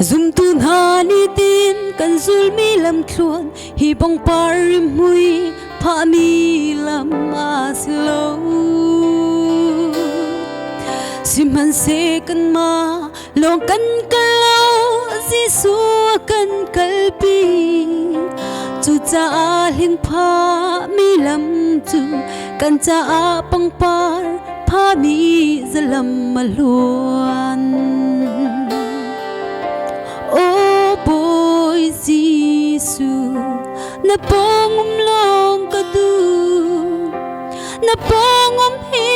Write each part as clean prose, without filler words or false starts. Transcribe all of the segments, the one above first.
zum tun hani tin kan zul mi lam thluan hi bang parim hui pha mi lam aslo simhan se kan ma lo kan kalau Giêsu kan kalpi chu cha hin pha mi lam chu kan cha pang par pha mi zalam maluan. Oh boy Giêsu na pangum long ka du na pangum hi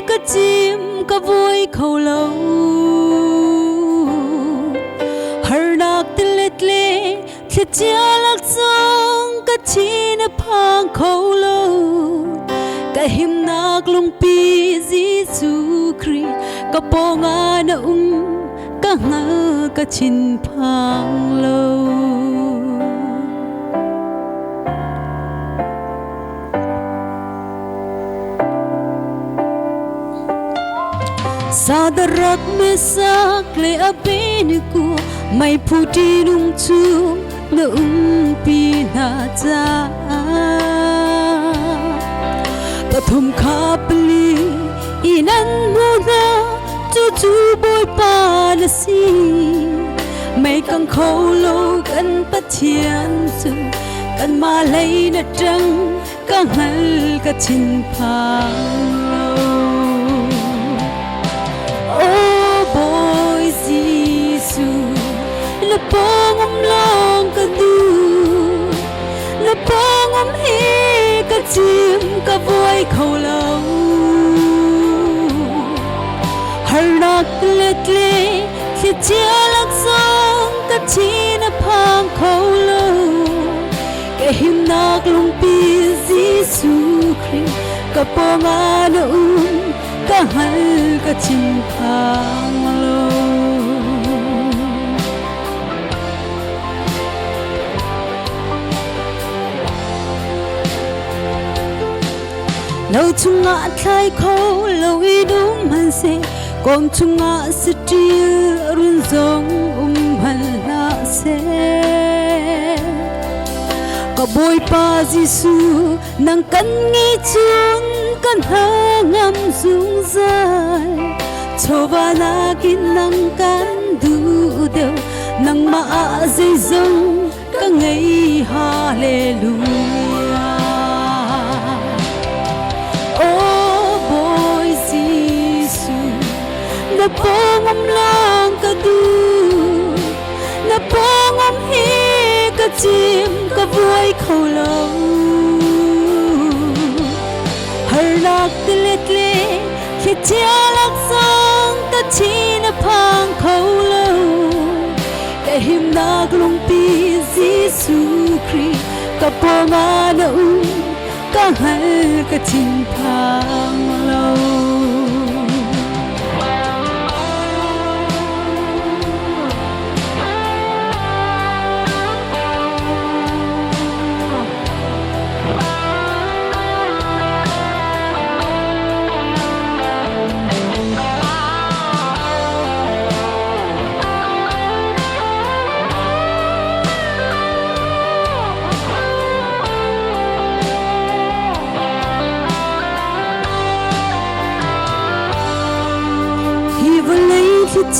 ka chim ka voi khâu lâu har nak tle tle chia lak song ka chi na phang khâu lâu ka him nak lung pi Giêsu Christ ka ponga na ka nga ka chin phang lâu. Sadarak mesak le abeniku mai puti nung chu na pina cha pathum khapli inan muna chu boy pa na si mai kang khâu lo kan pathian chu kan ma lei na trăng ka hal ka chin phang lo. Oh boy Giêsu na pangum long ka du na pangum hi ka chim ka voi khâu lâu har nak tle tle khi chia lak song ka chi na phang khâu lâu ka him nak lung pi Giêsu Christ ka ponga na ka hal ka chin phang lo. Lâu chunga thay khâu lâu i đúng han se con chunga se tia run zong hal na se ka boy pa Giêsu nang kan ngi chun kan hangam zung zai choba na kin nang kan du deu nang ma zai zong ka ngai hallelujah. Na pangum lang ka du na pangum hi ka chim ka voi khâu lâu har nak tle tle khi chia lak song ka chi na phang khâu lâu ka him nak lung pi Giêsu Christ ka ponga na ka hal ka chin phang lâu.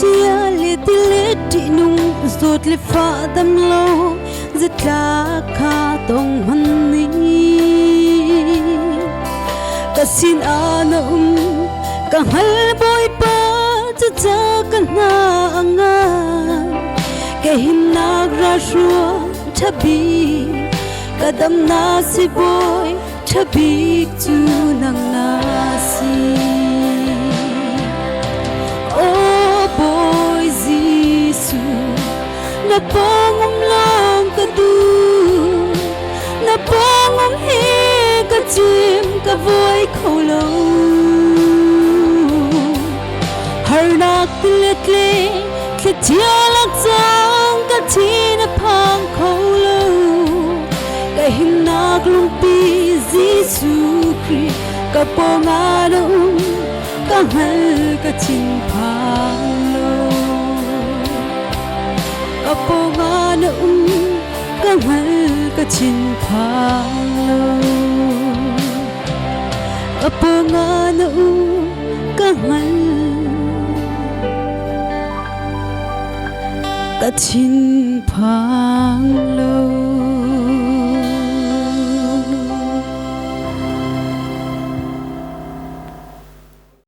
Chia le ti nung zot le fa dam lo zitla kha tong man ni ka sin ana ka hal boy pa cha ka na anga ke him na ra shua thabi ka dam na si boy thabi chu nang na si. Na pangum lang ka du na pangum hi ka chim ka voi khâu lâu har nak tle tle khi chia lak song ka chi na phang khâu lâu ka him nak lung pi Giêsu Christ ka ponga na ka hal ka chin phang lo. apo nga na kangal ka chin phang lo apo nga na kangal ka chin phang lo